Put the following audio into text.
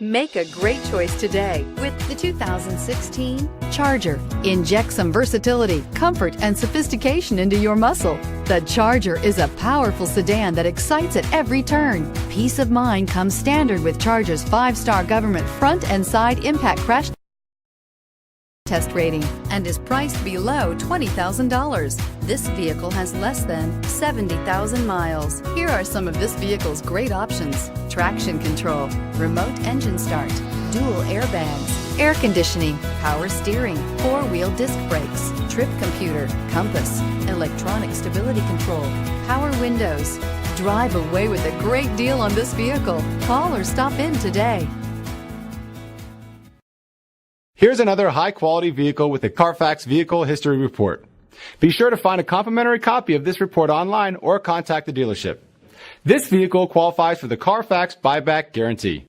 Make a great choice today with the 2016 Charger. Inject some versatility, comfort, and sophistication into your muscle. The Charger is a powerful sedan that excites at every turn. Peace of mind comes standard with Charger's 5-star government front and side impact crash test rating and is priced below $20,000. This vehicle has less than 70,000 miles. Here are some of this vehicle's great options: traction control, remote engine start, dual airbags, air conditioning, power steering, 4-wheel disc brakes, trip computer, compass, electronic stability control, power windows. Drive away with a great deal on this vehicle. Call or stop in today. Here's another high-quality vehicle with a Carfax Vehicle History Report. Be sure to find a complimentary copy of this report online or contact the dealership. This vehicle qualifies for the Carfax Buyback Guarantee.